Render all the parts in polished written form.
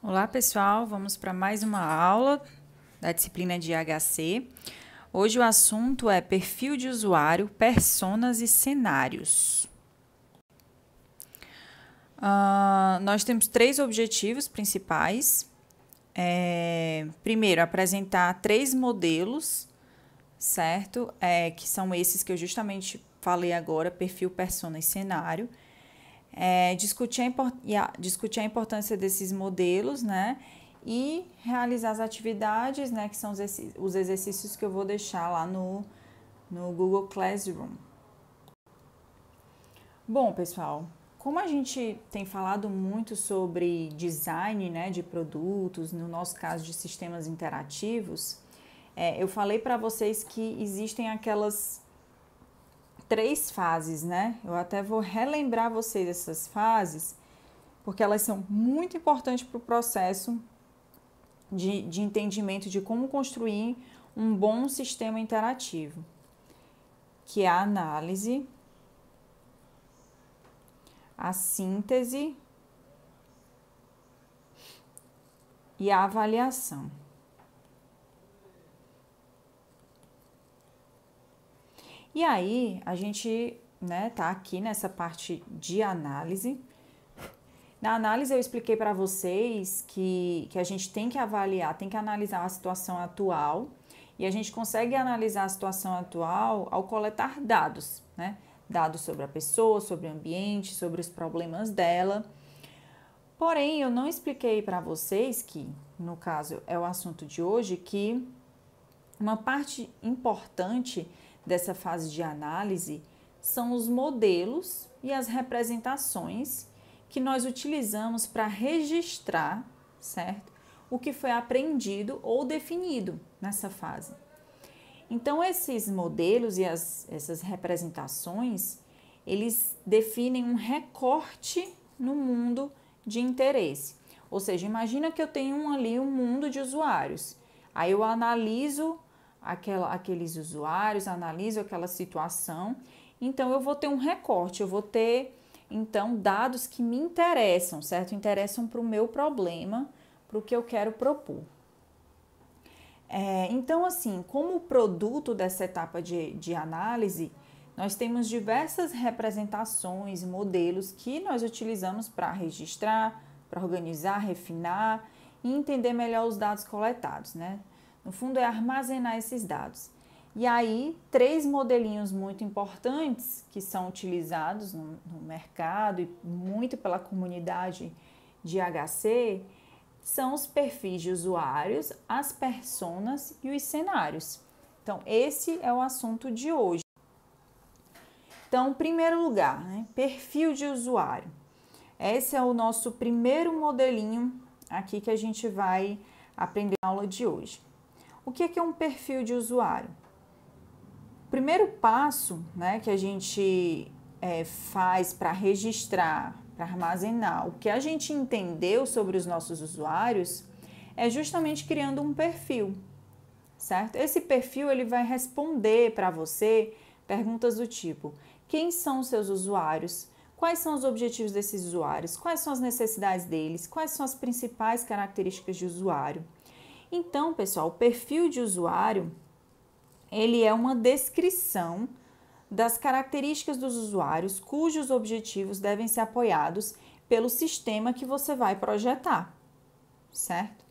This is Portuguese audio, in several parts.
Olá, pessoal. Vamos para mais uma aula da disciplina de IHC. Hoje o assunto é perfil de usuário, personas e cenários. Nós temos 3 objetivos principais. Primeiro, apresentar 3 modelos, certo? Que são esses que eu justamente falei agora, perfil, persona e cenário. Discutir a importância desses modelos, né? E realizar as atividades, né? Que são os exercícios que eu vou deixar lá no Google Classroom. Bom, pessoal, como a gente tem falado muito sobre design, né, de produtos, no nosso caso de sistemas interativos, eu falei para vocês que existem aquelas 3 fases, né? Eu até vou relembrar vocês essas fases, porque elas são muito importantes para o processo de entendimento de como construir um bom sistema interativo, que é a análise, a síntese e a avaliação. E aí, a gente, né, tá aqui nessa parte de análise. Na análise, eu expliquei para vocês que a gente tem que avaliar, tem que analisar a situação atual, e a gente consegue analisar a situação atual ao coletar dados, né? Dados sobre a pessoa, sobre o ambiente, sobre os problemas dela. Porém, eu não expliquei para vocês que, no caso, é o assunto de hoje, que uma parte importante dessa fase de análise são os modelos e as representações que nós utilizamos para registrar, certo? O que foi aprendido ou definido nessa fase. Então, esses modelos e essas representações, eles definem um recorte no mundo de interesse. Ou seja, imagina que eu tenho ali um mundo de usuários. Aí eu analiso aqueles usuários, analiso aquela situação. Então, eu vou ter um recorte, eu vou ter, então, dados que me interessam, certo? Interessam para o meu problema, para o que eu quero propor. Então, assim, como produto dessa etapa de análise, nós temos diversas representações, modelos que nós utilizamos para registrar, para organizar, refinar e entender melhor os dados coletados, né? No fundo, é armazenar esses dados. E aí, 3 modelinhos muito importantes que são utilizados no mercado e muito pela comunidade de HC são os perfis de usuários, as personas e os cenários. Então, esse é o assunto de hoje. Então, em primeiro lugar, né, perfil de usuário. Esse é o nosso primeiro modelinho aqui que a gente vai aprender na aula de hoje. O que é um perfil de usuário? O primeiro passo, né, que a gente faz para registrar, para armazenar o que a gente entendeu sobre os nossos usuários é justamente criando um perfil, certo? Esse perfil ele vai responder para você perguntas do tipo: quem são os seus usuários? Quais são os objetivos desses usuários? Quais são as necessidades deles? Quais são as principais características de usuário? Então, pessoal, o perfil de usuário ele é uma descrição das características dos usuários cujos objetivos devem ser apoiados pelo sistema que você vai projetar, certo?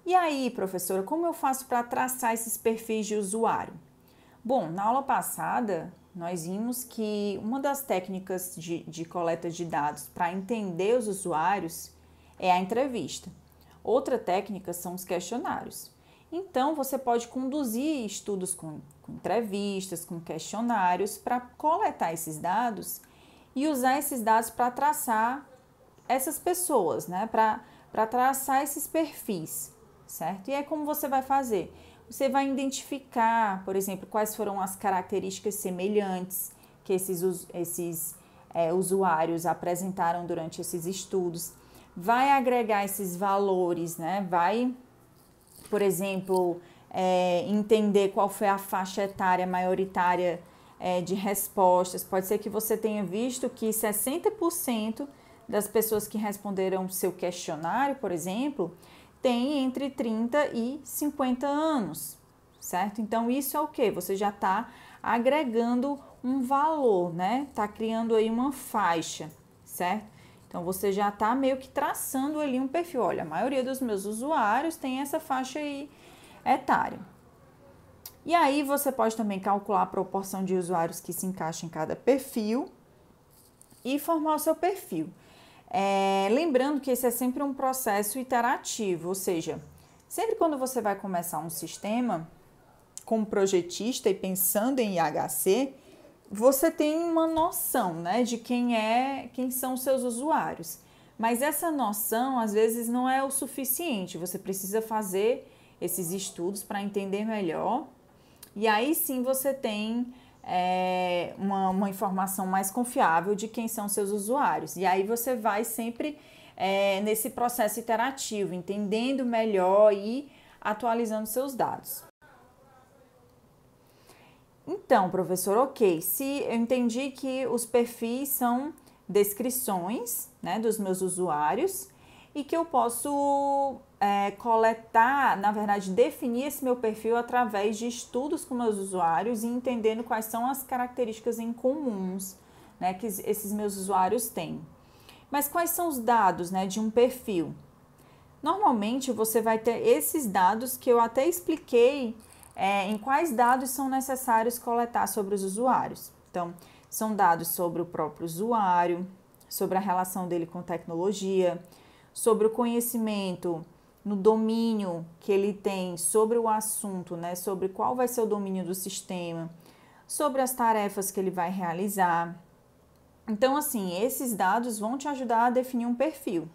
E aí, professora, como eu faço para traçar esses perfis de usuário? Bom, na aula passada, nós vimos que uma das técnicas de coleta de dados para entender os usuários é a entrevista. Outra técnica são os questionários. Então, você pode conduzir estudos com entrevistas, com questionários, para coletar esses dados e usar esses dados para traçar essas pessoas, né? Para traçar esses perfis, certo? E é como você vai fazer. Você vai identificar, por exemplo, quais foram as características semelhantes que esses usuários apresentaram durante esses estudos. Vai agregar esses valores, né? Vai, por exemplo, entender qual foi a faixa etária maioritária de respostas. Pode ser que você tenha visto que 60% das pessoas que responderam seu questionário, por exemplo, tem entre 30 e 50 anos, certo? Então, isso é o quê? Você já está agregando um valor, né? Está criando aí uma faixa, certo? Então, você já está meio que traçando ali um perfil. Olha, a maioria dos meus usuários tem essa faixa aí etária. E aí, você pode também calcular a proporção de usuários que se encaixam em cada perfil e formar o seu perfil. Lembrando que esse é sempre um processo iterativo, ou seja, sempre quando você vai começar um sistema, como projetista e pensando em IHC, você tem uma noção, né, de quem são os seus usuários. Mas essa noção, às vezes, não é o suficiente. Você precisa fazer esses estudos para entender melhor. E aí sim você tem uma informação mais confiável de quem são seus usuários. E aí você vai sempre nesse processo iterativo, entendendo melhor e atualizando seus dados. Então, professor, ok, se eu entendi que os perfis são descrições, né, dos meus usuários e que eu posso coletar, na verdade, definir esse meu perfil através de estudos com meus usuários e entendendo quais são as características em comuns, né, que esses meus usuários têm. Mas quais são os dados, né, de um perfil? Normalmente, você vai ter esses dados que eu até expliquei em quais dados são necessários coletar sobre os usuários. Então, são dados sobre o próprio usuário, sobre a relação dele com tecnologia, sobre o conhecimento no domínio que ele tem sobre o assunto, né? Sobre qual vai ser o domínio do sistema, sobre as tarefas que ele vai realizar. Então, assim, esses dados vão te ajudar a definir um perfil,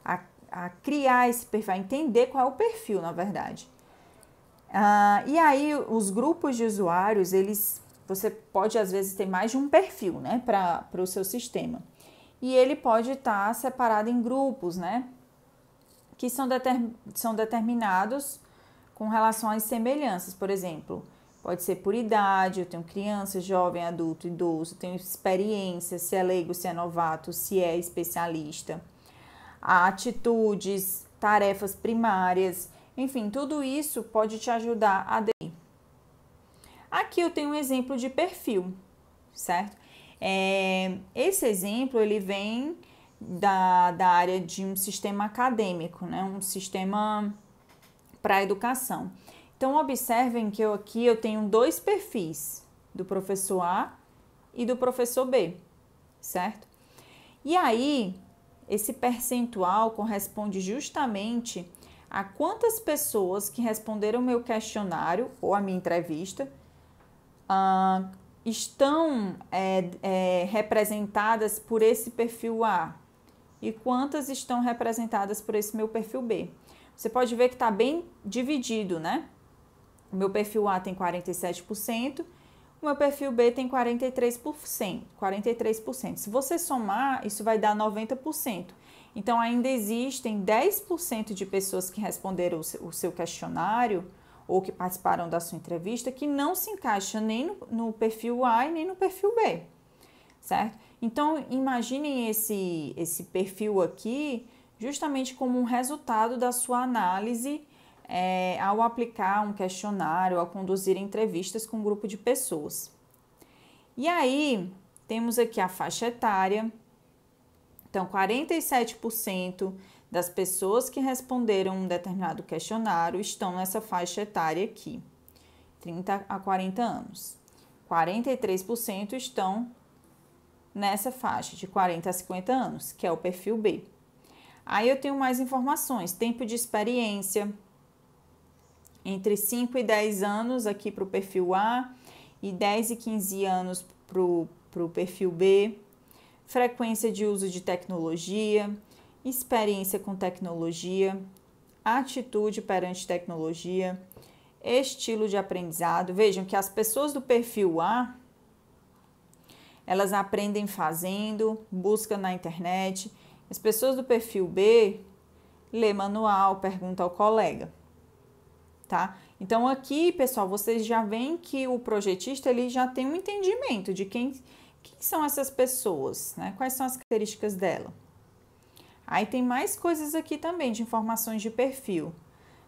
a criar esse perfil, a entender qual é o perfil, na verdade. E aí, os grupos de usuários, você pode, às vezes, ter mais de um perfil, né, para o seu sistema. E ele pode estar separado em grupos, né, que são determinados com relação às semelhanças. Por exemplo, pode ser por idade, eu tenho criança, jovem, adulto, idoso, tenho experiência, se é leigo, se é novato, se é especialista. Atitudes, tarefas primárias, enfim, tudo isso pode te ajudar a definir. Aqui eu tenho um exemplo de perfil, certo? Esse exemplo, ele vem da área de um sistema acadêmico, né? Um sistema para a educação. Então, observem que aqui eu tenho dois perfis, do professor A e do professor B, certo? E aí, esse percentual corresponde justamente a quantas pessoas que responderam meu questionário ou a minha entrevista estão representadas por esse perfil A e quantas estão representadas por esse meu perfil B. Você pode ver que está bem dividido, né? O meu perfil A tem 47%, o meu perfil B tem 43%. Se você somar, isso vai dar 90%. Então, ainda existem 10% de pessoas que responderam o seu questionário ou que participaram da sua entrevista que não se encaixa nem no perfil A e nem no perfil B, certo? Então, imaginem esse perfil aqui justamente como um resultado da sua análise ao aplicar um questionário, ao conduzir entrevistas com um grupo de pessoas. E aí, temos aqui a faixa etária. Então, 47% das pessoas que responderam um determinado questionário estão nessa faixa etária aqui, 30 a 40 anos. 43% estão nessa faixa de 40 a 50 anos, que é o perfil B. Aí eu tenho mais informações, tempo de experiência, entre 5 e 10 anos aqui para o perfil A e 10 e 15 anos para o perfil B, frequência de uso de tecnologia, experiência com tecnologia, atitude perante tecnologia, estilo de aprendizado. Vejam que as pessoas do perfil A, elas aprendem fazendo, buscam na internet. As pessoas do perfil B, lê manual, pergunta ao colega, tá? Então aqui, pessoal, vocês já veem que o projetista ele já tem um entendimento de quem são essas pessoas, né? Quais são as características dela. Aí tem mais coisas aqui também de informações de perfil.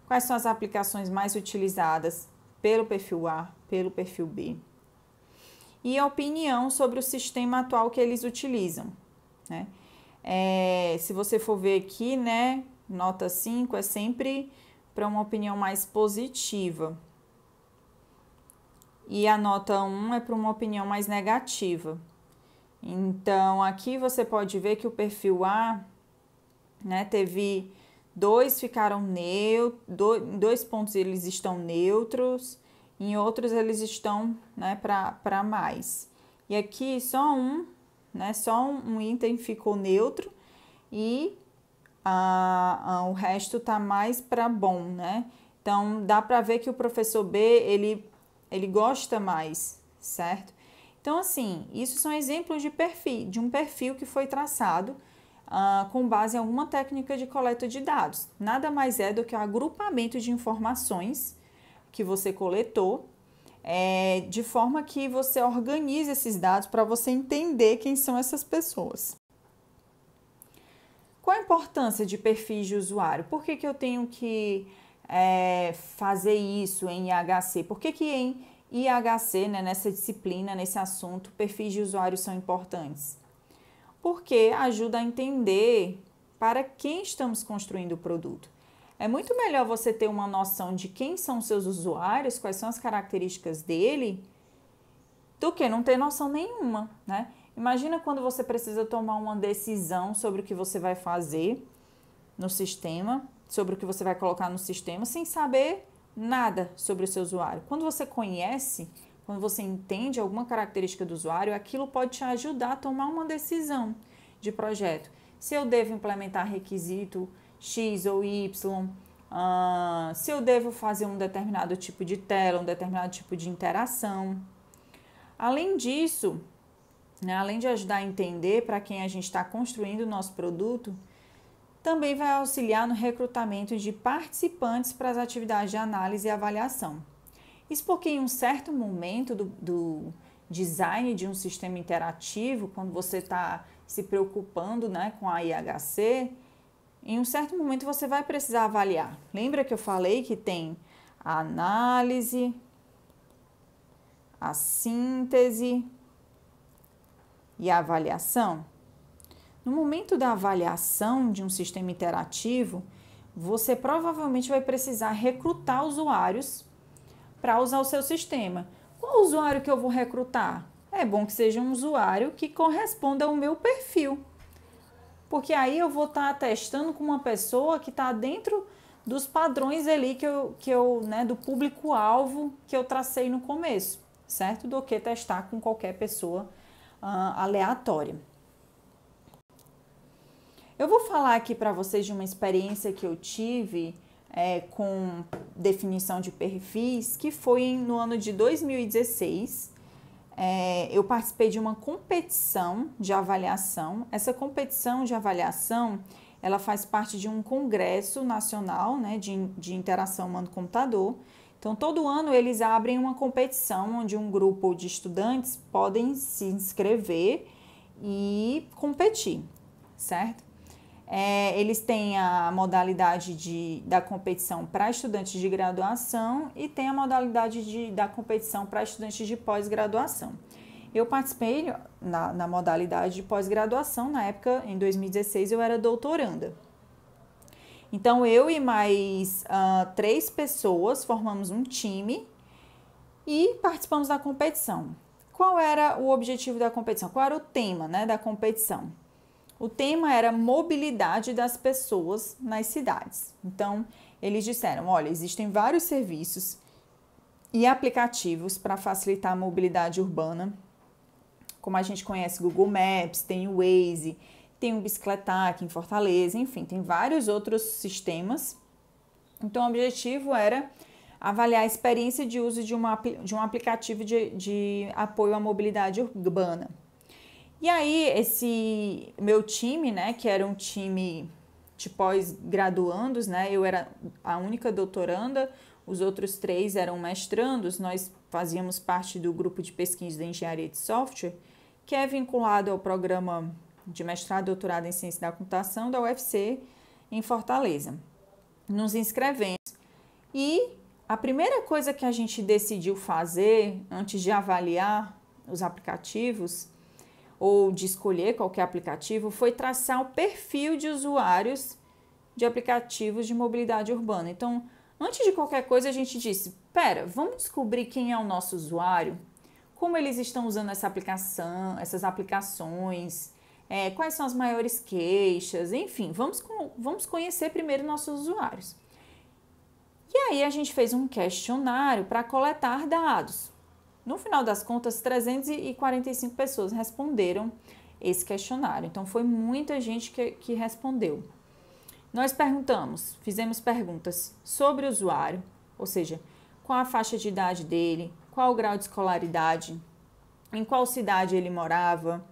Quais são as aplicações mais utilizadas pelo perfil A, pelo perfil B? E a opinião sobre o sistema atual que eles utilizam, né? Se você for ver aqui, né, nota 5 é sempre para uma opinião mais positiva. E a nota 1 é para uma opinião mais negativa. Então, aqui você pode ver que o perfil A, né, teve 2 ficaram neutros, 2 pontos eles estão neutros, em outros eles estão, né, para mais. E aqui só um item ficou neutro e o resto tá mais para bom, né? Então, dá para ver que o professor B, ele gosta mais, certo? Então, assim, isso são exemplos de um perfil que foi traçado com base em alguma técnica de coleta de dados. Nada mais é do que o agrupamento de informações que você coletou, de forma que você organize esses dados para você entender quem são essas pessoas. Qual a importância de perfis de usuário? Por que eu tenho que fazer isso em IHC? Por que em IHC, né, nessa disciplina, nesse assunto, perfis de usuários são importantes? Porque ajuda a entender para quem estamos construindo o produto. É muito melhor você ter uma noção de quem são os seus usuários, quais são as características dele, do que não ter noção nenhuma, né? Imagina quando você precisa tomar uma decisão sobre o que você vai fazer no sistema, sobre o que você vai colocar no sistema, sem saber nada sobre o seu usuário. Quando você conhece, quando você entende alguma característica do usuário, aquilo pode te ajudar a tomar uma decisão de projeto. Se eu devo implementar requisito X ou Y, se eu devo fazer um determinado tipo de tela, um determinado tipo de interação. Além disso, né, além de ajudar a entender para quem a gente está construindo o nosso produto, também vai auxiliar no recrutamento de participantes para as atividades de análise e avaliação. Isso porque em um certo momento do design de um sistema interativo, quando você está se preocupando, né, com a IHC, em um certo momento você vai precisar avaliar. Lembra que eu falei que tem a análise, a síntese e a avaliação? No momento da avaliação de um sistema interativo, você provavelmente vai precisar recrutar usuários para usar o seu sistema. Qual usuário que eu vou recrutar? É bom que seja um usuário que corresponda ao meu perfil, porque aí eu vou estar testando com uma pessoa que está dentro dos padrões ali né, do público-alvo que eu tracei no começo, certo? Do que testar com qualquer pessoa aleatória. Eu vou falar aqui para vocês de uma experiência que eu tive com definição de perfis, que foi no ano de 2016. Eu participei de uma competição de avaliação. Essa competição de avaliação, ela faz parte de um congresso nacional, né, de interação humano-computador. Então, todo ano eles abrem uma competição onde um grupo de estudantes podem se inscrever e competir, certo? Eles têm a modalidade da competição para estudantes de graduação e tem a modalidade da competição para estudantes de pós-graduação. Eu participei na modalidade de pós-graduação, na época, em 2016, eu era doutoranda. Então, eu e mais 3 pessoas formamos um time e participamos da competição. Qual era o objetivo da competição? Qual era o tema, né, da competição? O tema era mobilidade das pessoas nas cidades. Então, eles disseram, olha, existem vários serviços e aplicativos para facilitar a mobilidade urbana, como a gente conhece Google Maps, tem o Waze, tem o Bicicletac em Fortaleza, enfim, tem vários outros sistemas. Então, o objetivo era avaliar a experiência de uso de um aplicativo de apoio à mobilidade urbana. E aí, esse meu time, né, que era um time de pós-graduandos, né, eu era a única doutoranda, os outros 3 eram mestrandos, nós fazíamos parte do grupo de pesquisa da engenharia de software, que é vinculado ao programa de mestrado e doutorado em ciência da computação da UFC em Fortaleza. Nos inscrevemos e a primeira coisa que a gente decidiu fazer antes de avaliar os aplicativos ou de escolher qualquer aplicativo foi traçar o perfil de usuários de aplicativos de mobilidade urbana. Então, antes de qualquer coisa, a gente disse, vamos descobrir quem é o nosso usuário, como eles estão usando essa aplicação, essas aplicações, quais são as maiores queixas, enfim, vamos conhecer primeiro nossos usuários. E aí a gente fez um questionário para coletar dados. No final das contas, 345 pessoas responderam esse questionário. Então, foi muita gente que respondeu. Nós fizemos perguntas sobre o usuário, ou seja, qual a faixa de idade dele, qual o grau de escolaridade, em qual cidade ele morava.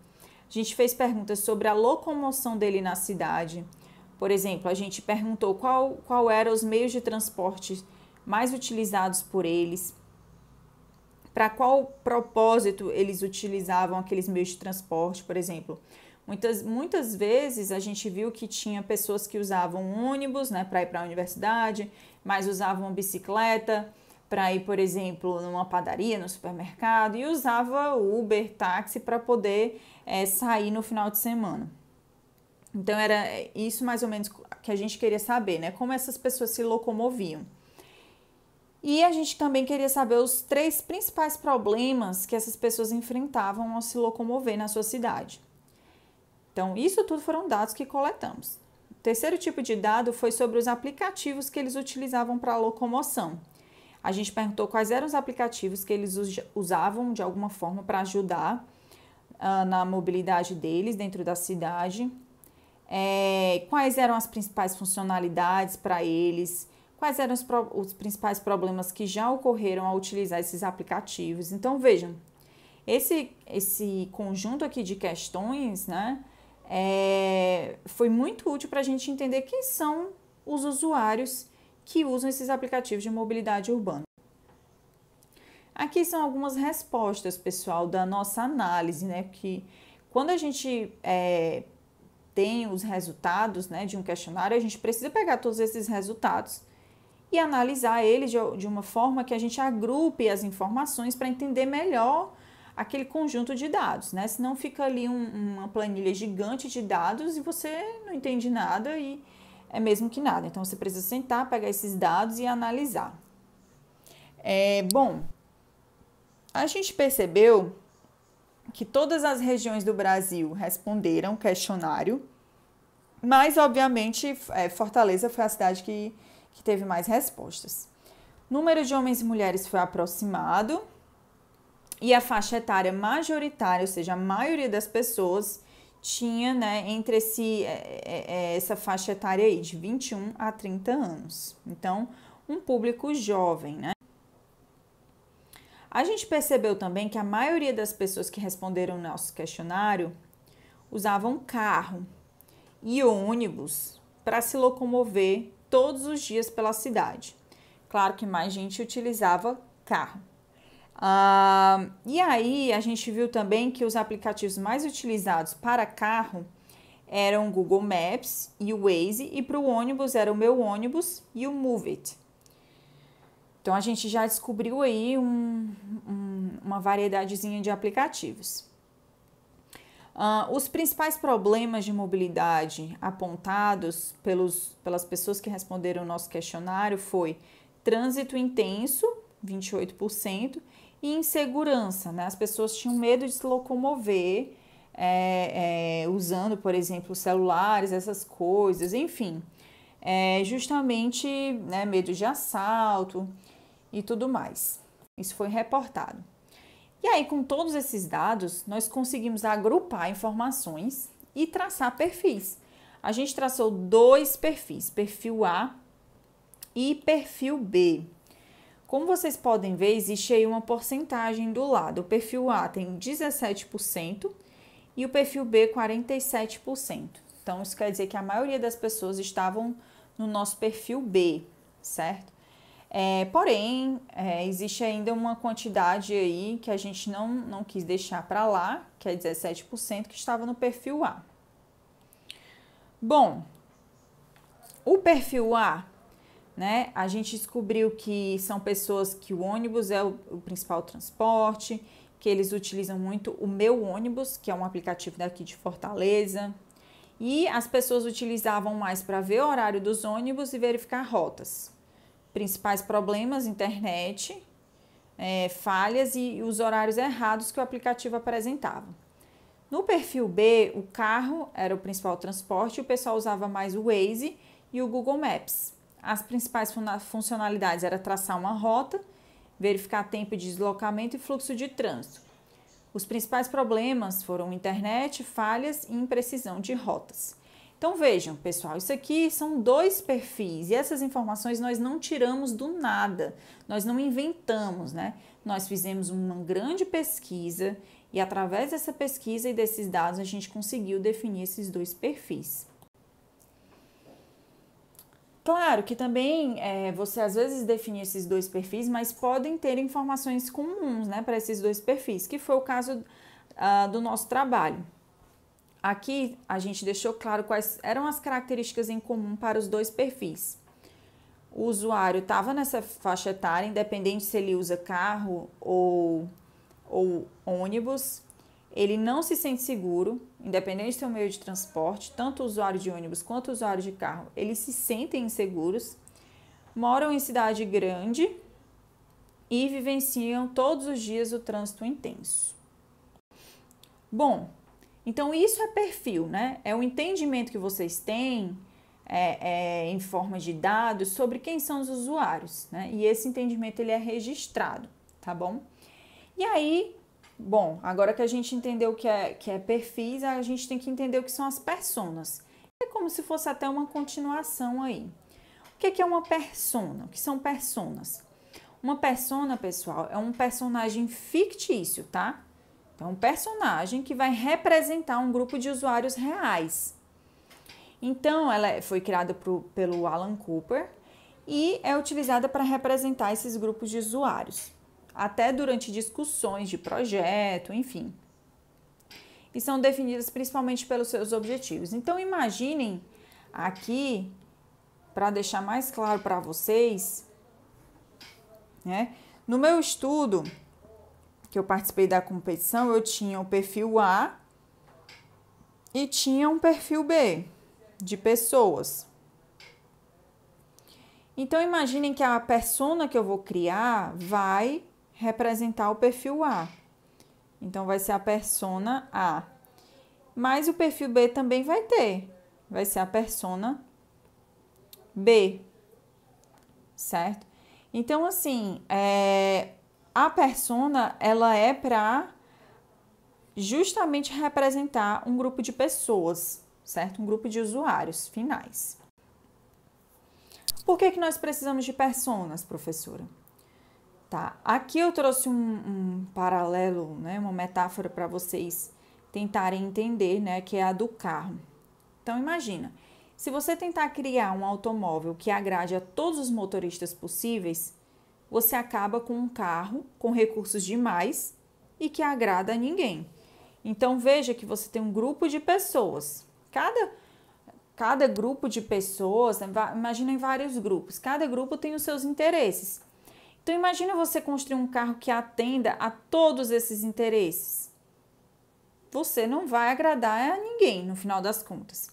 A gente fez perguntas sobre a locomoção dele na cidade. Por exemplo, a gente perguntou qual eram os meios de transporte mais utilizados por eles, para qual propósito eles utilizavam aqueles meios de transporte, por exemplo. Muitas vezes a gente viu que tinha pessoas que usavam ônibus, né, para ir para a universidade, mas usavam bicicleta para ir, por exemplo, numa padaria, no supermercado, e usava Uber, táxi para poder sair no final de semana. Então, era isso mais ou menos que a gente queria saber, né? Como essas pessoas se locomoviam. E a gente também queria saber os 3 principais problemas que essas pessoas enfrentavam ao se locomover na sua cidade. Então, isso tudo foram dados que coletamos. O terceiro tipo de dado foi sobre os aplicativos que eles utilizavam para a locomoção. A gente perguntou quais eram os aplicativos que eles usavam de alguma forma para ajudar na mobilidade deles dentro da cidade. Quais eram as principais funcionalidades para eles, quais eram os principais problemas que já ocorreram ao utilizar esses aplicativos. Então, vejam, esse conjunto aqui de questões, né, foi muito útil para a gente entender quem são os usuários que usam esses aplicativos de mobilidade urbana. Aqui são algumas respostas, pessoal, da nossa análise, né, que quando a gente tem os resultados, né, de um questionário, a gente precisa pegar todos esses resultados e analisar eles de uma forma que a gente agrupe as informações para entender melhor aquele conjunto de dados, né? Senão fica ali uma planilha gigante de dados e você não entende nada e é mesmo que nada. Então, você precisa sentar, pegar esses dados e analisar. Bom, a gente percebeu que todas as regiões do Brasil responderam o questionário, mas, obviamente, Fortaleza foi a cidade que teve mais respostas. O número de homens e mulheres foi aproximado e a faixa etária majoritária, ou seja, a maioria das pessoas tinha, né, entre essa faixa etária aí, de 21 a 30 anos. Então, um público jovem, né? A gente percebeu também que a maioria das pessoas que responderam o nosso questionário usavam carro e ônibus para se locomover todos os dias pela cidade. Claro que mais gente utilizava carro. E aí a gente viu também que os aplicativos mais utilizados para carro eram o Google Maps e o Waze, e para o ônibus era o Meu Ônibus e o Move It. Então a gente já descobriu aí uma variedadezinha de aplicativos. Os principais problemas de mobilidade apontados pelas pessoas que responderam o nosso questionário foi trânsito intenso, 28%, e insegurança, né? As pessoas tinham medo de se locomover usando, por exemplo, celulares, essas coisas, enfim, justamente, né, medo de assalto e tudo mais. Isso foi reportado. E aí, com todos esses dados, nós conseguimos agrupar informações e traçar perfis. A gente traçou 2 perfis, perfil A e perfil B. Como vocês podem ver, existe aí uma porcentagem do lado. O perfil A tem 17% e o perfil B 47%. Então, isso quer dizer que a maioria das pessoas estavam no nosso perfil B, certo? Porém, existe ainda uma quantidade aí que a gente não quis deixar para lá, que é 17%, que estava no perfil A. Bom, o perfil A, né? A gente descobriu que são pessoas que o ônibus é o principal transporte, que eles utilizam muito o Meu Ônibus, que é um aplicativo daqui de Fortaleza. E as pessoas utilizavam mais para ver o horário dos ônibus e verificar rotas. Principais problemas, internet, falhas e os horários errados que o aplicativo apresentava. No perfil B, o carro era o principal transporte e o pessoal usava mais o Waze e o Google Maps. As principais funcionalidades eram traçar uma rota, verificar tempo de deslocamento e fluxo de trânsito. Os principais problemas foram internet, falhas e imprecisão de rotas. Então vejam, pessoal, isso aqui são 2 perfis e essas informações nós não tiramos do nada, nós não inventamos, né? Nós fizemos uma grande pesquisa e através dessa pesquisa e desses dados a gente conseguiu definir esses 2 perfis. Claro que também você às vezes define esses 2 perfis, mas podem ter informações comuns, né, para esses 2 perfis, que foi o caso do nosso trabalho. Aqui a gente deixou claro quais eram as características em comum para os 2 perfis. O usuário estava nessa faixa etária, independente se ele usa carro ou ônibus. Ele não se sente seguro, independente do seu meio de transporte, tanto o usuário de ônibus quanto o usuário de carro, eles se sentem inseguros, moram em cidade grande e vivenciam todos os dias o trânsito intenso. Bom, então isso é perfil, né? É o entendimento que vocês têm em forma de dados sobre quem são os usuários, né? E esse entendimento ele é registrado, tá bom? E aí, bom, agora que a gente entendeu o que é perfis, a gente tem que entender o que são as personas. É como se fosse até uma continuação aí. O que é uma persona? O que são personas? Uma persona, pessoal, é um personagem fictício, tá? Então, um personagem que vai representar um grupo de usuários reais. Então, ela foi criada pelo Alan Cooper e é utilizada para representar esses grupos de usuários, até durante discussões de projeto, enfim. E são definidas principalmente pelos seus objetivos. Então, imaginem aqui, para deixar mais claro para vocês, né? No meu estudo, que eu participei da competição, eu tinha o perfil A e tinha um perfil B de pessoas. Então, imaginem que a persona que eu vou criar vai representar o perfil A. Então, vai ser a persona A. Mas o perfil B também vai ter. Vai ser a persona B. Certo? Então, assim, a persona, ela é para justamente representar um grupo de pessoas, certo? Um grupo de usuários finais. Por que nós precisamos de personas, professora? Tá, aqui eu trouxe um paralelo, né, uma metáfora para vocês tentarem entender, né, que é a do carro. Então, imagina, se você tentar criar um automóvel que agrade a todos os motoristas possíveis, você acaba com um carro com recursos demais e que agrada a ninguém. Então, veja que você tem um grupo de pessoas. Cada grupo de pessoas, né, imagina em vários grupos, cada grupo tem os seus interesses. Então, imagina você construir um carro que atenda a todos esses interesses. Você não vai agradar a ninguém, no final das contas.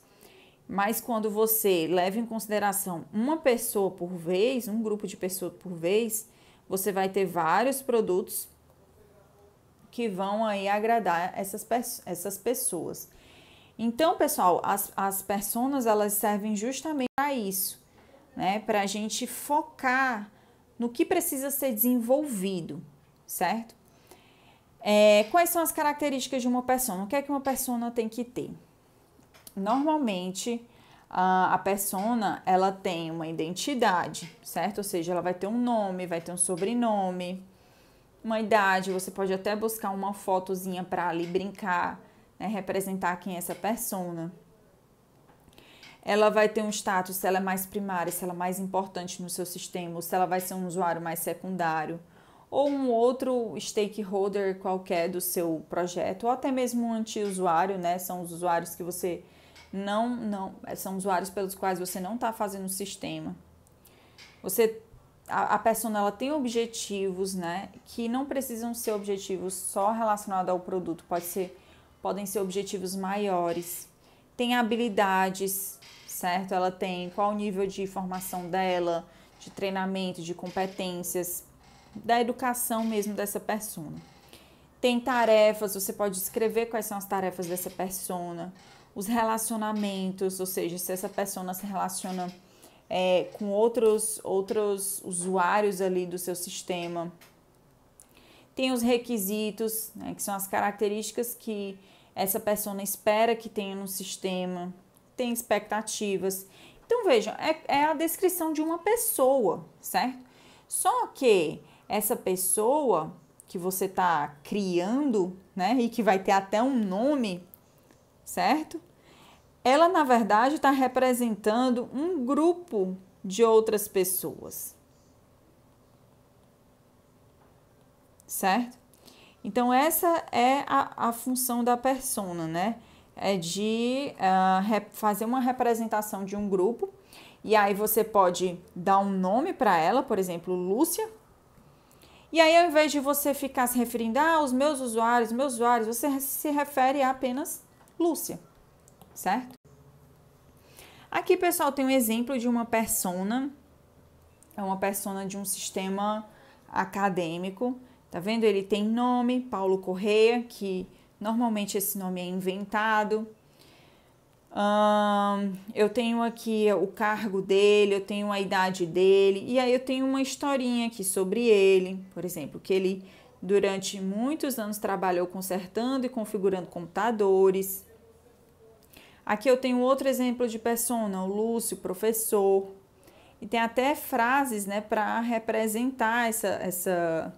Mas quando você leva em consideração uma pessoa por vez, um grupo de pessoas por vez, você vai ter vários produtos que vão aí agradar essas pessoas. Então, pessoal, as personas, elas servem justamente para isso, né? Para a gente focar no que precisa ser desenvolvido, certo? Quais são as características de uma persona? O que é que uma persona tem que ter? Normalmente, a persona, ela tem uma identidade, certo? Ou seja, ela vai ter um nome, vai ter um sobrenome, uma idade, você pode até buscar uma fotozinha para ali brincar, né? Representar quem é essa persona. Ela vai ter um status, se ela é mais primária, se ela é mais importante no seu sistema, ou se ela vai ser um usuário mais secundário, ou um outro stakeholder qualquer do seu projeto, ou até mesmo um anti-usuário, né? São os usuários que você não são usuários pelos quais você não está fazendo o sistema. A persona ela tem objetivos, né, que não precisam ser objetivos só relacionados ao produto, podem ser objetivos maiores. Tem habilidades, certo? Ela tem qual o nível de formação dela, de treinamento, de competências, da educação mesmo dessa persona. Tem tarefas, você pode escrever quais são as tarefas dessa persona, os relacionamentos, ou seja, se essa persona se relaciona com outros usuários ali do seu sistema. Tem os requisitos, né, que são as características que essa persona espera que tenha no sistema. Tem expectativas. Então, veja, é a descrição de uma pessoa, certo? Só que essa pessoa que você está criando, né, e que vai ter até um nome, certo? Ela, na verdade, está representando um grupo de outras pessoas, certo? Então, essa é a função da persona, né? É de fazer uma representação de um grupo, e aí você pode dar um nome para ela, por exemplo, Lúcia, e aí ao invés de você ficar se referindo aos meus usuários, você se refere a apenas Lúcia, certo? Aqui, pessoal, tem um exemplo de uma persona, é uma persona de um sistema acadêmico, tá vendo? Ele tem nome, Paulo Correia, que normalmente esse nome é inventado. Eu tenho aqui o cargo dele, eu tenho a idade dele, e aí eu tenho uma historinha aqui sobre ele, por exemplo, que ele durante muitos anos trabalhou consertando e configurando computadores. Aqui eu tenho outro exemplo de persona, o Lúcio, professor, e tem até frases, né, para representar essa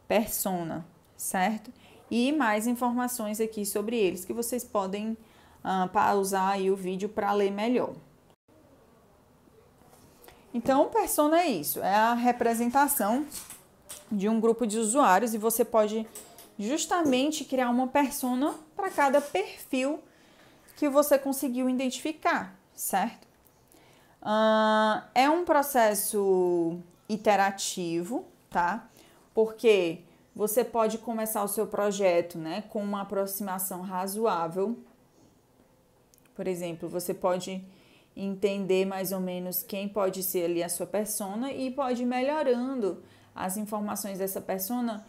persona, certo? E mais informações aqui sobre eles que vocês podem pausar aí o vídeo para ler melhor. Então, persona é isso, é a representação de um grupo de usuários e você pode justamente criar uma persona para cada perfil que você conseguiu identificar, certo? É um processo iterativo, tá? Porque você pode começar o seu projeto, né, com uma aproximação razoável. Por exemplo, você pode entender mais ou menos quem pode ser ali a sua persona e pode ir melhorando as informações dessa persona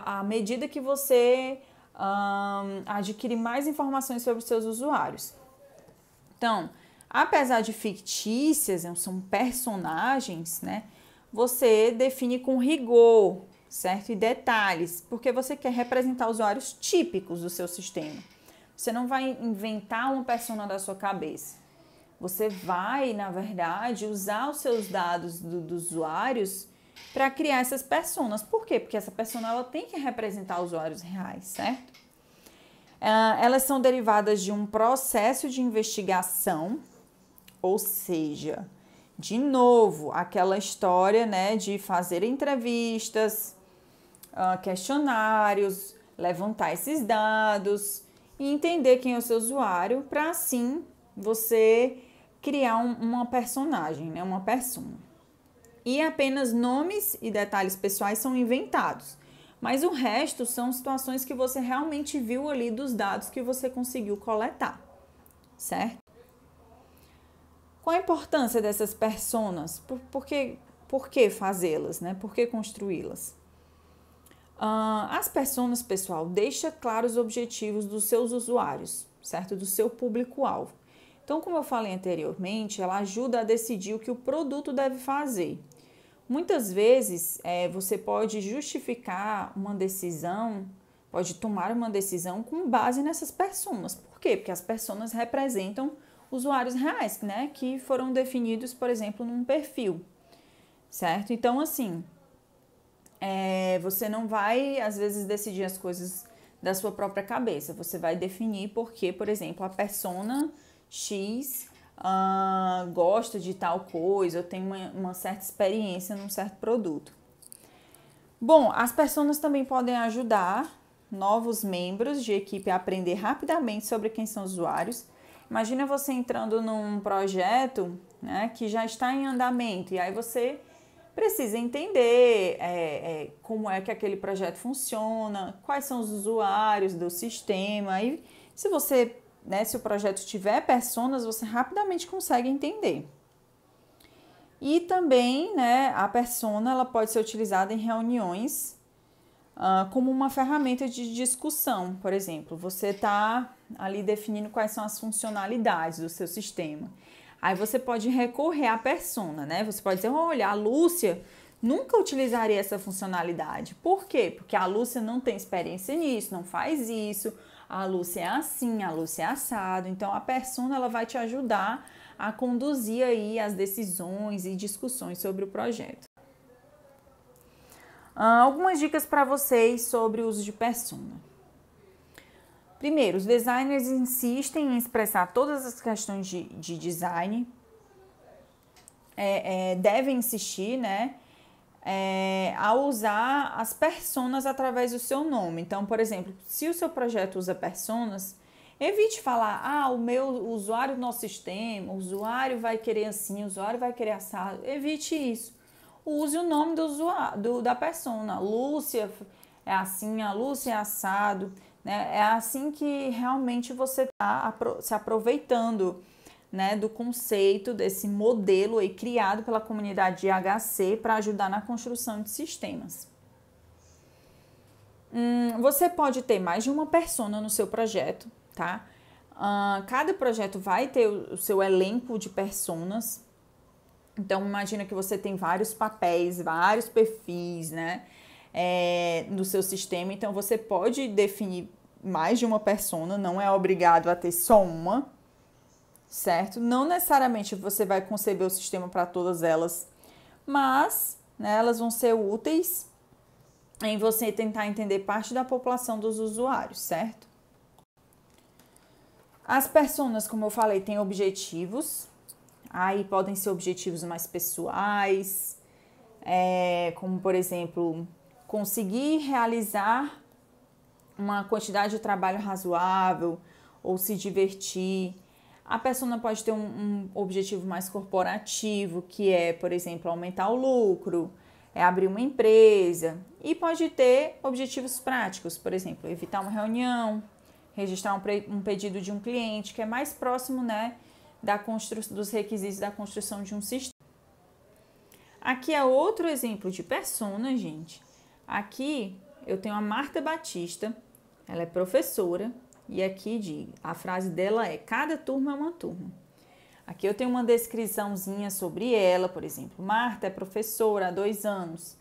à medida que você adquire mais informações sobre os seus usuários. Então, apesar de fictícias, são personagens, né? Você define com rigor, certo? E detalhes, porque você quer representar usuários típicos do seu sistema. Você não vai inventar uma persona da sua cabeça. Você vai, na verdade, usar os seus dados dos usuários para criar essas personas. Por quê? Porque essa persona ela tem que representar usuários reais, certo? Elas são derivadas de um processo de investigação, ou seja, de novo, aquela história, né, de fazer entrevistas, questionários, levantar esses dados e entender quem é o seu usuário para assim você criar uma personagem, né, uma persona. E apenas nomes e detalhes pessoais são inventados, mas o resto são situações que você realmente viu ali dos dados que você conseguiu coletar, certo? Qual a importância dessas personas? Por que fazê-las, né? Por que construí-las? As personas, pessoal, deixam claros os objetivos dos seus usuários, certo? Do seu público-alvo. Então, como eu falei anteriormente, ela ajuda a decidir o que o produto deve fazer. Muitas vezes, você pode justificar uma decisão, pode tomar uma decisão com base nessas personas. Por quê? Porque as personas representam usuários reais, né? Que foram definidos, por exemplo, num perfil, certo? Então, assim, você não vai, às vezes, decidir as coisas da sua própria cabeça. Você vai definir porque, por exemplo, a persona X gosta de tal coisa, ou tem uma certa experiência num certo produto. Bom, as personas também podem ajudar novos membros de equipe a aprender rapidamente sobre quem são os usuários, Imagina você entrando num projeto, né, que já está em andamento, e aí você precisa entender como é que aquele projeto funciona, quais são os usuários do sistema, e se você, né, se o projeto tiver personas, você rapidamente consegue entender. E também, né, a persona ela pode ser utilizada em reuniões como uma ferramenta de discussão. Por exemplo, você está ali definindo quais são as funcionalidades do seu sistema. Aí você pode recorrer à persona, né? Você pode dizer, olha, a Lúcia nunca utilizaria essa funcionalidade. Por quê? Porque a Lúcia não tem experiência nisso, não faz isso, a Lúcia é assim, a Lúcia é assado. Então, a persona ela vai te ajudar a conduzir aí as decisões e discussões sobre o projeto. Algumas dicas para vocês sobre o uso de persona. Primeiro, os designers insistem em expressar todas as questões de design, devem insistir, né, a usar as personas através do seu nome. Então, por exemplo, se o seu projeto usa personas, evite falar, o meu usuário do nosso sistema, o usuário vai querer assim, o usuário vai querer assado. Evite isso. Use o nome do usuário, da persona. Lúcia é assim, a Lúcia é assado. Né? É assim que realmente você está se aproveitando, né, do conceito, desse modelo aí criado pela comunidade de HC para ajudar na construção de sistemas. Você pode ter mais de uma persona no seu projeto, tá? Cada projeto vai ter o seu elenco de personas. Então, imagina que você tem vários papéis, vários perfis, né, no seu sistema. Então, você pode definir mais de uma persona, não é obrigado a ter só uma, certo? Não necessariamente você vai conceber o sistema para todas elas, mas, né, elas vão ser úteis em você tentar entender parte da população dos usuários, certo? As personas, como eu falei, têm objetivos. Aí podem ser objetivos mais pessoais, como, por exemplo, conseguir realizar uma quantidade de trabalho razoável ou se divertir. A persona pode ter um objetivo mais corporativo, que é, por exemplo, aumentar o lucro, abrir uma empresa. E pode ter objetivos práticos, por exemplo, evitar uma reunião, registrar um pedido de um cliente, que é mais próximo, né, dos requisitos da construção de um sistema. Aqui é outro exemplo de persona, gente. Aqui eu tenho a Marta Batista, ela é professora, e aqui a frase dela é: cada turma é uma turma. Aqui eu tenho uma descriçãozinha sobre ela, por exemplo. Marta é professora há 2 anos.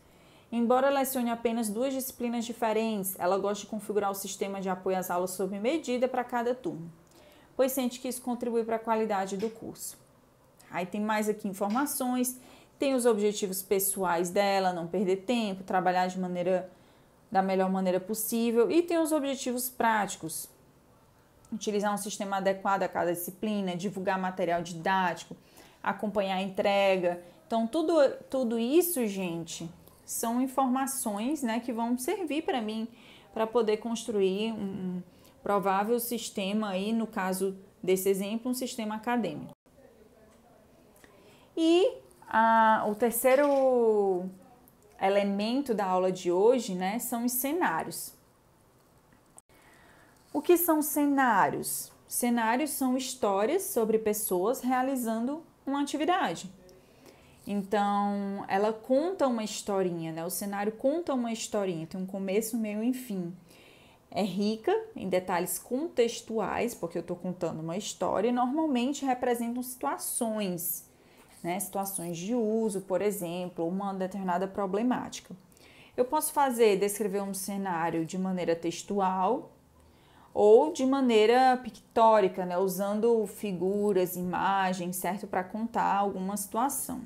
Embora lecione apenas 2 disciplinas diferentes, ela gosta de configurar o sistema de apoio às aulas sob medida para cada turma, pois sente que isso contribui para a qualidade do curso. Aí tem mais aqui informações, tem os objetivos pessoais dela, não perder tempo, trabalhar da melhor maneira possível, e tem os objetivos práticos, utilizar um sistema adequado a cada disciplina, divulgar material didático, acompanhar a entrega. Então, tudo isso, gente, são informações, né, que vão servir para mim para poder construir um provável sistema aí, no caso desse exemplo, um sistema acadêmico. E o terceiro elemento da aula de hoje, né, são os cenários. O que são cenários? Cenários são histórias sobre pessoas realizando uma atividade. Então, ela conta uma historinha, né? O cenário conta uma historinha, tem um começo, meio e fim. É rica em detalhes contextuais, porque eu estou contando uma história, e normalmente representam situações, né? Situações de uso, por exemplo, uma determinada problemática. Eu posso descrever um cenário de maneira textual ou de maneira pictórica, né? Usando figuras, imagens, certo? Para contar alguma situação.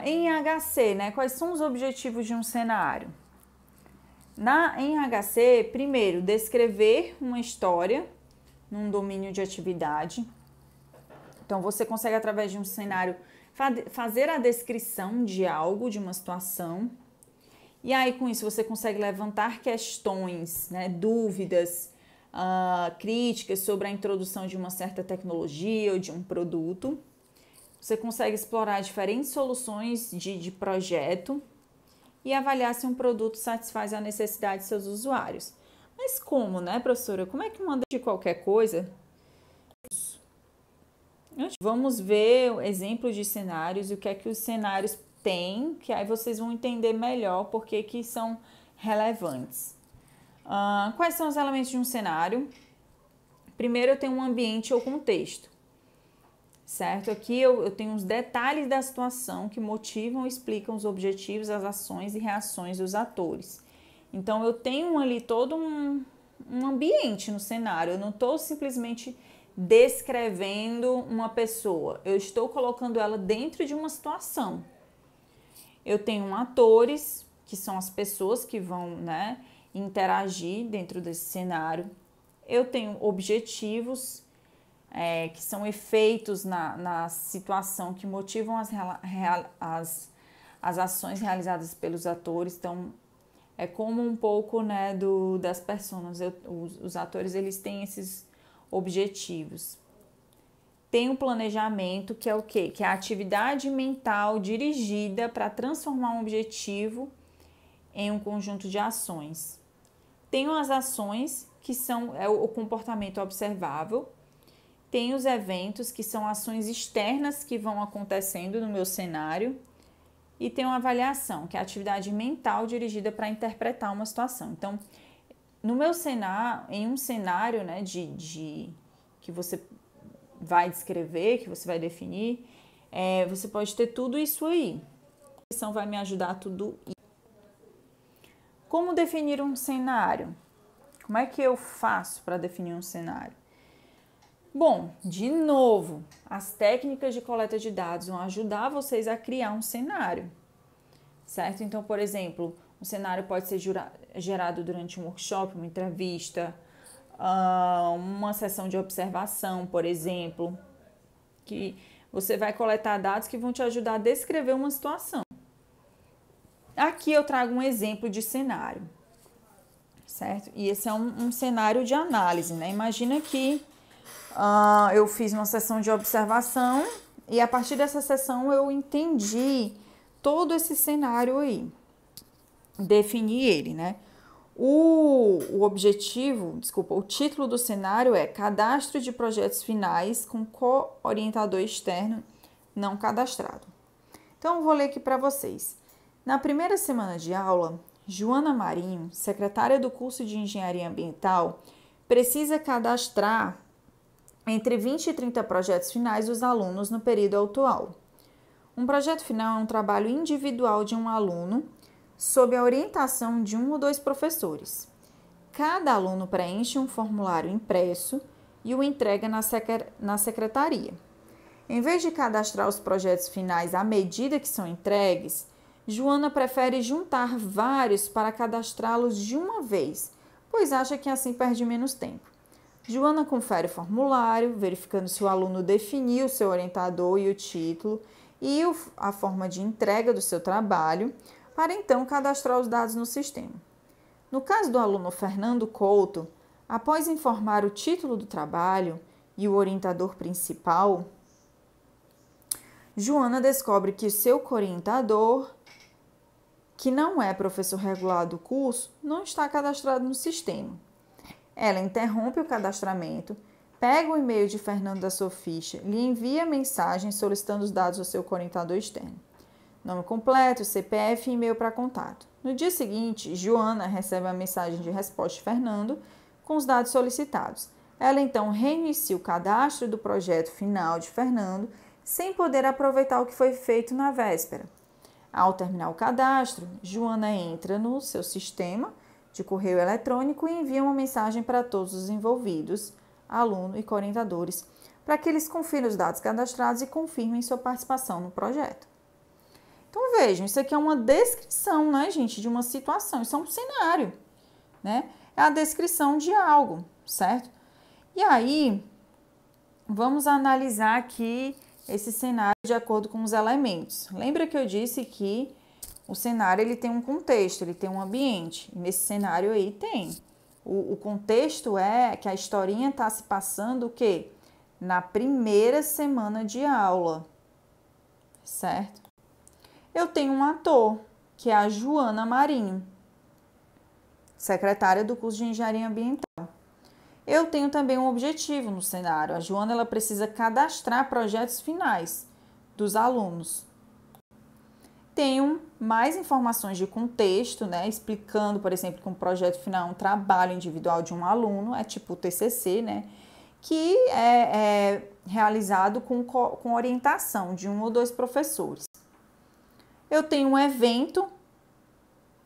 Em HC, né? Quais são os objetivos de um cenário? Em HC, primeiro, descrever uma história num domínio de atividade. Então, você consegue, através de um cenário, fazer a descrição de algo, de uma situação. E aí, com isso, você consegue levantar questões, né, dúvidas, críticas sobre a introdução de uma certa tecnologia ou de um produto. Você consegue explorar diferentes soluções de projeto e avaliar se um produto satisfaz a necessidade de seus usuários. Mas como, né, professora? Como é que manda de qualquer coisa? Vamos ver exemplos de cenários e o que é que os cenários têm, que aí vocês vão entender melhor por que são relevantes. Quais são os elementos de um cenário? Primeiro, eu tenho um ambiente ou contexto, certo? Aqui eu tenho os detalhes da situação que motivam e explicam os objetivos, as ações e reações dos atores. Então, eu tenho ali todo um ambiente no cenário, eu não estou simplesmente descrevendo uma pessoa, eu estou colocando ela dentro de uma situação. Eu tenho atores, que são as pessoas que vão, né, interagir dentro desse cenário. Eu tenho objetivos, que são efeitos na situação que motivam as ações realizadas pelos atores. Então, é como um pouco, né, das personas. Os atores, eles têm esses objetivos. Tem um planejamento, que é o quê? Que é a atividade mental dirigida para transformar um objetivo em um conjunto de ações. Tem as ações, que são o comportamento observável. Tem os eventos, que são ações externas que vão acontecendo no meu cenário. E tem uma avaliação, que é a atividade mental dirigida para interpretar uma situação. Então, no meu cenário, em um cenário, né, que você vai descrever, que você vai definir, você pode ter tudo isso aí. A descrição vai me ajudar a tudo isso. Como definir um cenário? Como é que eu faço para definir um cenário? Bom, de novo, as técnicas de coleta de dados vão ajudar vocês a criar um cenário, certo? Então, por exemplo, um cenário pode ser gerado durante um workshop, uma entrevista, uma sessão de observação, por exemplo, que você vai coletar dados que vão te ajudar a descrever uma situação. Aqui eu trago um exemplo de cenário, certo? E esse é um cenário de análise, né? Imagina que eu fiz uma sessão de observação e a partir dessa sessão eu entendi todo esse cenário aí, defini ele, né? O título do cenário é Cadastro de Projetos Finais com Co-Orientador Externo Não Cadastrado. Então, eu vou ler aqui para vocês. Na primeira semana de aula, Joana Marinho, secretária do curso de Engenharia Ambiental, precisa cadastrar entre 20 e 30 projetos finais dos alunos no período atual. Um projeto final é um trabalho individual de um aluno sob a orientação de um ou dois professores. Cada aluno preenche um formulário impresso e o entrega na secretaria. Em vez de cadastrar os projetos finais à medida que são entregues, Joana prefere juntar vários para cadastrá-los de uma vez, pois acha que assim perde menos tempo. Joana confere o formulário, verificando se o aluno definiu o seu orientador e o título e a forma de entrega do seu trabalho, para então cadastrar os dados no sistema. No caso do aluno Fernando Couto, após informar o título do trabalho e o orientador principal, Joana descobre que o seu co-orientador, que não é professor regular do curso, não está cadastrado no sistema. Ela interrompe o cadastramento, pega o e-mail de Fernando da sua ficha, lhe envia mensagem solicitando os dados do seu co-orientador externo. Nome completo, CPF e e-mail para contato. No dia seguinte, Joana recebe a mensagem de resposta de Fernando com os dados solicitados. Ela então reinicia o cadastro do projeto final de Fernando, sem poder aproveitar o que foi feito na véspera. Ao terminar o cadastro, Joana entra no seu sistema de correio eletrônico e envia uma mensagem para todos os envolvidos, aluno e co-orientadores, para que eles confiram os dados cadastrados e confirmem sua participação no projeto. Então vejam, isso aqui é uma descrição, né, gente, de uma situação, isso é um cenário, né? É a descrição de algo, certo? E aí, vamos analisar aqui esse cenário de acordo com os elementos. Lembra que eu disse que o cenário ele tem um contexto, ele tem um ambiente. E nesse cenário aí tem O contexto é que a historinha está se passando o quê? Na primeira semana de aula, certo? Eu tenho um ator, que é a Joana Marinho, secretária do curso de Engenharia Ambiental. Eu tenho também um objetivo no cenário. A Joana ela precisa cadastrar projetos finais dos alunos. Tenho mais informações de contexto, né, explicando, por exemplo, que um projeto final é um trabalho individual de um aluno, é tipo o TCC, né, que é realizado com orientação de um ou dois professores. Eu tenho um evento,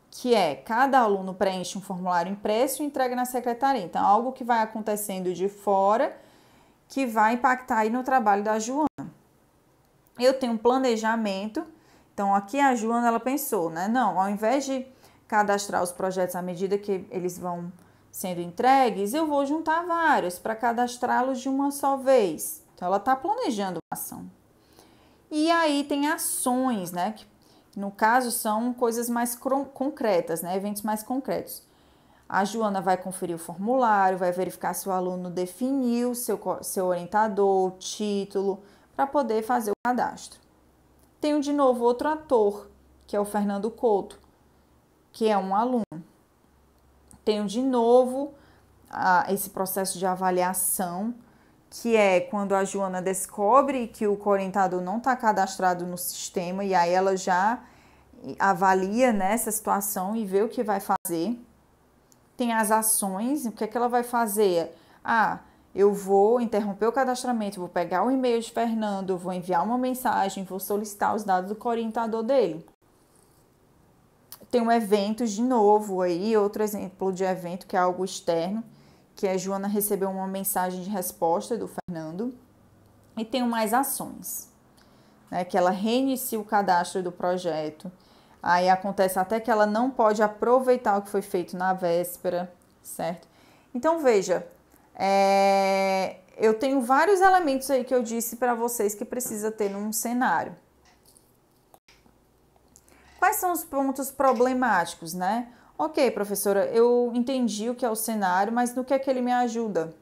que é cada aluno preenche um formulário impresso e entrega na secretaria. Então, algo que vai acontecendo de fora, que vai impactar aí no trabalho da Joana. Eu tenho um planejamento. Então, aqui a Joana, ela pensou, né? Não, ao invés de cadastrar os projetos à medida que eles vão sendo entregues, eu vou juntar vários para cadastrá-los de uma só vez. Então, ela está planejando uma ação. E aí tem ações, né? Que, no caso, são coisas mais concretas, né? Eventos mais concretos. A Joana vai conferir o formulário, vai verificar se o aluno definiu seu orientador, título, para poder fazer o cadastro. Tenho de novo outro ator, que é o Fernando Couto, que é um aluno. Tenho de novo esse processo de avaliação, que é quando a Joana descobre que o orientador não está cadastrado no sistema, e aí ela já avalia nessa situação e vê o que vai fazer. Tem as ações, o que é que ela vai fazer? Eu vou interromper o cadastramento, vou pegar o e-mail de Fernando, vou enviar uma mensagem, vou solicitar os dados do orientador dele. Tem um evento de novo aí, outro exemplo de evento que é algo externo, que a Joana recebeu uma mensagem de resposta do Fernando. E tem mais ações, né, que ela reinicia o cadastro do projeto. Aí acontece até que ela não pode aproveitar o que foi feito na véspera, certo? Então, veja, eu tenho vários elementos aí que eu disse para vocês que precisa ter num cenário. Quais são os pontos problemáticos, né? Ok, professora, eu entendi o que é o cenário, mas no que é que ele me ajuda?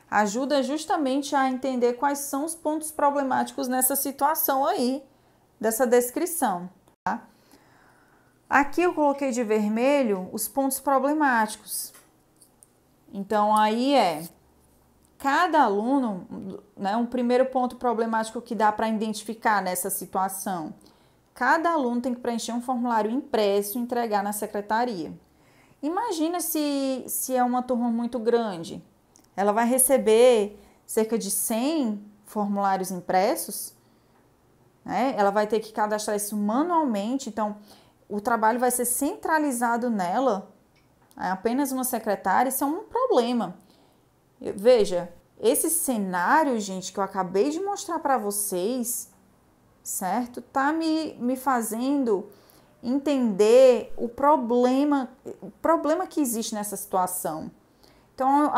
Ajuda justamente a entender quais são os pontos problemáticos nessa situação aí, dessa descrição. Tá? Aqui eu coloquei de vermelho os pontos problemáticos. Então, aí cada aluno, né, um primeiro ponto problemático que dá para identificar nessa situação. Cada aluno tem que preencher um formulário impresso e entregar na secretaria. Imagina se é uma turma muito grande. Ela vai receber cerca de 100 formulários impressos, né? Ela vai ter que cadastrar isso manualmente, então o trabalho vai ser centralizado nela, apenas uma secretária, isso é um problema. Veja, esse cenário, gente, que eu acabei de mostrar para vocês, certo? Tá me fazendo entender o problema que existe nessa situação. Então,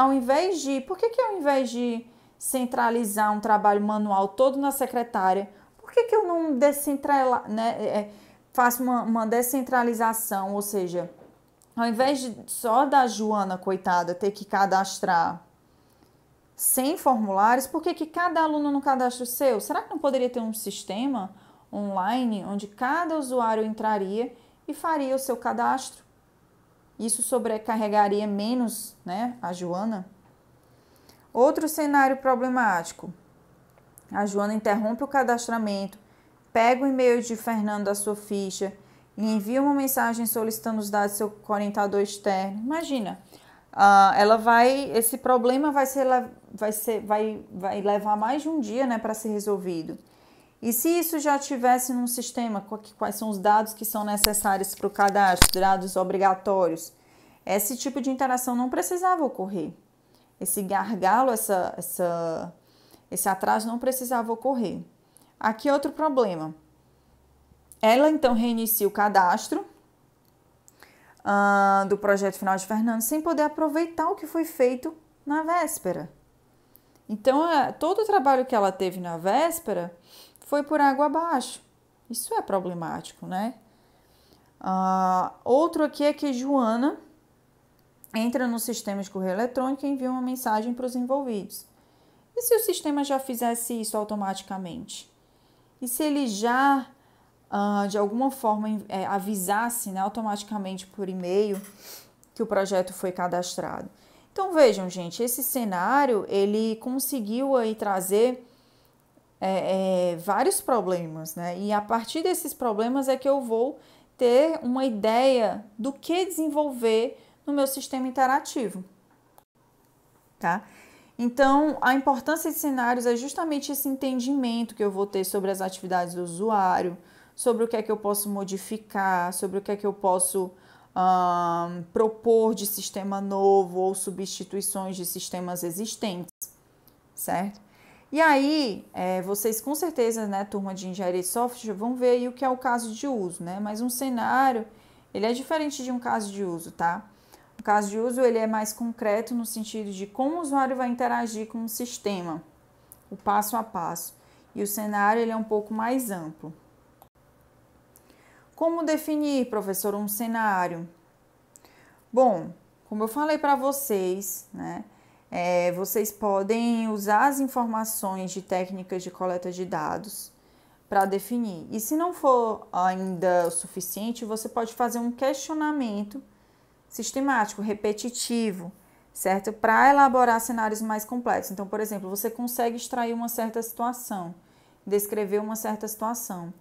por que ao invés de centralizar um trabalho manual todo na secretária, por que eu não faço uma descentralização? Ou seja, ao invés de só da Joana, coitada, ter que cadastrar 100 formulários, por que cada aluno não cadastra o seu? Será que não poderia ter um sistema online onde cada usuário entraria e faria o seu cadastro? Isso sobrecarregaria menos, né, a Joana? Outro cenário problemático. A Joana interrompe o cadastramento, pega o e-mail de Fernando da sua ficha e envia uma mensagem solicitando os dados do seu orientador externo. Imagina, esse problema vai levar mais de um dia, né, para ser resolvido. E se isso já tivesse num sistema, quais são os dados que são necessários para o cadastro, dados obrigatórios? Esse tipo de interação não precisava ocorrer. Esse gargalo, esse atraso não precisava ocorrer. Aqui outro problema. Ela então reinicia o cadastro do projeto final de Fernando sem poder aproveitar o que foi feito na véspera. Então, todo o trabalho que ela teve na véspera foi por água abaixo. Isso é problemático, né? Outro aqui é que Joana, entra no sistema de correio eletrônico e envia uma mensagem para os envolvidos. E se o sistema já fizesse isso automaticamente? E se ele já, de alguma forma, avisasse, né, automaticamente por e-mail que o projeto foi cadastrado? Então, vejam, gente, esse cenário, ele conseguiu aí trazer vários problemas, né? E a partir desses problemas é que eu vou ter uma ideia do que desenvolver no meu sistema interativo, tá? Então, a importância de cenários é justamente esse entendimento que eu vou ter sobre as atividades do usuário, sobre o que é que eu posso modificar, sobre o que é que eu posso propor de sistema novo ou substituições de sistemas existentes, certo? E aí, vocês com certeza, né, turma de engenharia de software, vão ver aí o que é o caso de uso, né? Mas um cenário, ele é diferente de um caso de uso, tá? O caso de uso, ele é mais concreto no sentido de como o usuário vai interagir com o sistema, o passo a passo. E o cenário, ele é um pouco mais amplo. Como definir, professor, um cenário? Bom, como eu falei para vocês, né? Vocês podem usar as informações de técnicas de coleta de dados para definir. E se não for ainda o suficiente, você pode fazer um questionamento sistemático, repetitivo, certo? Para elaborar cenários mais complexos. Então, por exemplo, você consegue extrair uma certa situação, descrever uma certa situação,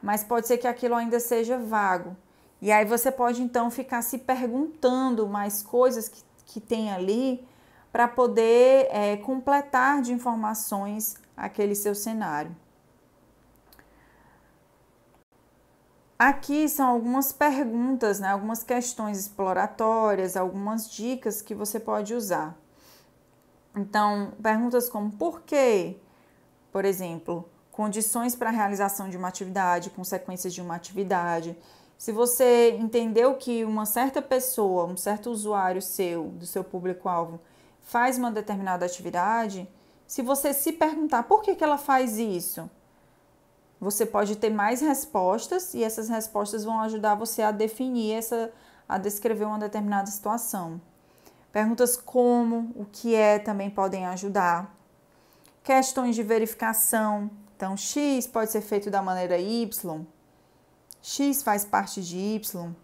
mas pode ser que aquilo ainda seja vago. E aí você pode, então, ficar se perguntando mais coisas que tem ali para poder completar de informações aquele seu cenário. Aqui são algumas perguntas, né, algumas questões exploratórias, algumas dicas que você pode usar. Então, perguntas como por quê? Por exemplo, condições para a realização de uma atividade, consequências de uma atividade. Se você entendeu que uma certa pessoa, um certo usuário do seu público-alvo, faz uma determinada atividade, se você se perguntar por que ela faz isso, você pode ter mais respostas e essas respostas vão ajudar você a definir, a descrever uma determinada situação. Perguntas como, o que também podem ajudar. Questões de verificação. Então, X pode ser feito da maneira Y. X faz parte de Y.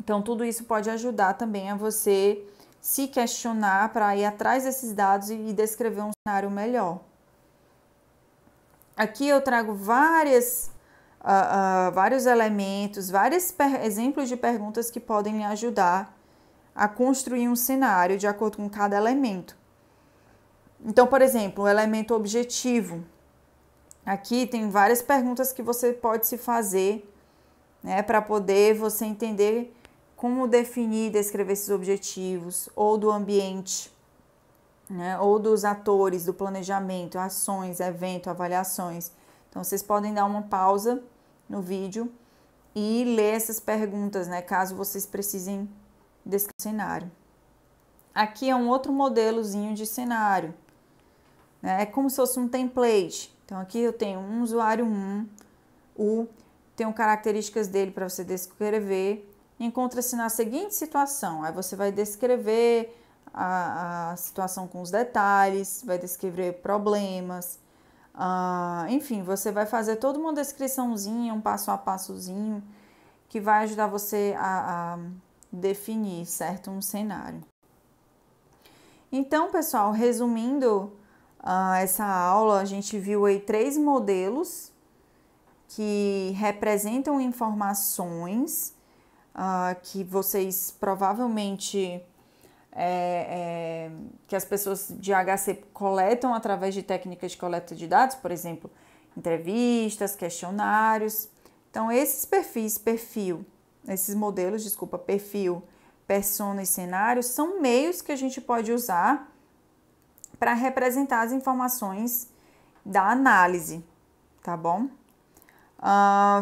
Então, tudo isso pode ajudar também a você se questionar para ir atrás desses dados e descrever um cenário melhor. Aqui eu trago vários elementos, vários exemplos de perguntas que podem lhe ajudar a construir um cenário de acordo com cada elemento. Então, por exemplo, o elemento objetivo. Aqui tem várias perguntas que você pode se fazer, né, para poder você entender como definir e descrever esses objetivos, ou do ambiente, né, ou dos atores, do planejamento, ações, evento, avaliações. Então, vocês podem dar uma pausa no vídeo e ler essas perguntas, né, caso vocês precisem desse cenário. Aqui é um outro modelozinho de cenário, né, é como se fosse um template. Então, aqui eu tenho um usuário 1, tenho características dele para você descrever, encontra-se na seguinte situação, aí você vai descrever a situação com os detalhes, vai descrever problemas, enfim, você vai fazer toda uma descriçãozinha, um passo a passozinho, que vai ajudar você a definir, certo, um cenário. Então, pessoal, resumindo essa aula, a gente viu aí 3 modelos que representam informações que vocês provavelmente que as pessoas de HC coletam através de técnicas de coleta de dados, por exemplo, entrevistas, questionários. Então, esses perfil, persona e cenário, são meios que a gente pode usar para representar as informações da análise, tá bom?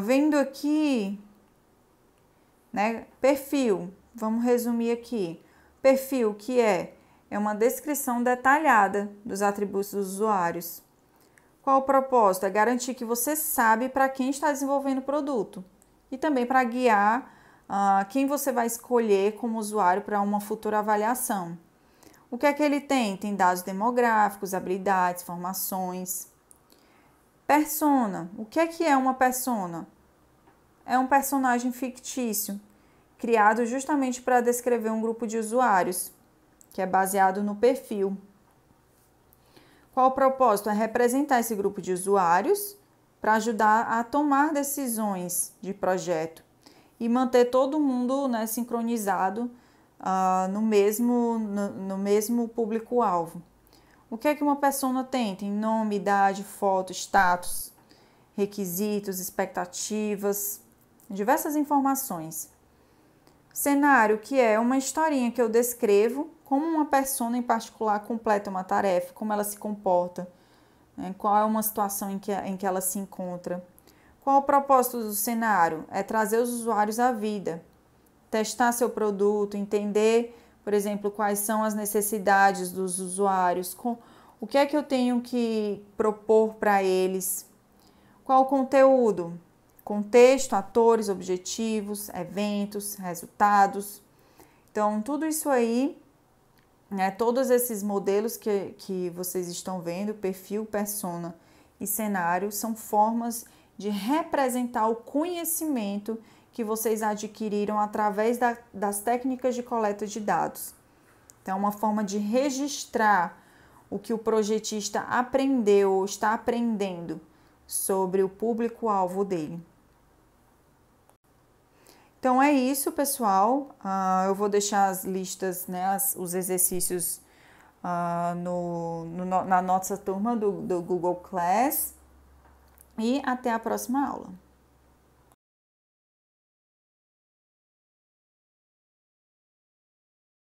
Vendo aqui, né, perfil, vamos resumir aqui. Perfil, que é uma descrição detalhada dos atributos dos usuários. Qual o propósito? É garantir que você sabe para quem está desenvolvendo o produto e também para guiar quem você vai escolher como usuário para uma futura avaliação. O que é que ele tem? Tem dados demográficos, habilidades, formações. Persona. O que é uma persona? É um personagem fictício, criado justamente para descrever um grupo de usuários, que é baseado no perfil. Qual o propósito? É representar esse grupo de usuários para ajudar a tomar decisões de projeto e manter todo mundo, né, sincronizado no mesmo público-alvo. O que é que uma persona tem? Tem nome, idade, foto, status, requisitos, expectativas, diversas informações. Cenário, que é uma historinha que eu descrevo como uma persona em particular completa uma tarefa, como ela se comporta, né? Qual é uma situação em que ela se encontra. Qual o propósito do cenário? É trazer os usuários à vida, testar seu produto, entender, por exemplo, quais são as necessidades dos usuários, o que é que eu tenho que propor para eles. Qual o conteúdo? Contexto, atores, objetivos, eventos, resultados. Então, tudo isso aí, né, todos esses modelos que vocês estão vendo, perfil, persona e cenário, são formas de representar o conhecimento que vocês adquiriram através das técnicas de coleta de dados. Então, é uma forma de registrar o que o projetista aprendeu ou está aprendendo sobre o público-alvo dele. Então, é isso, pessoal. Eu vou deixar as listas, né, os exercícios na nossa turma do Google Class. E até a próxima aula.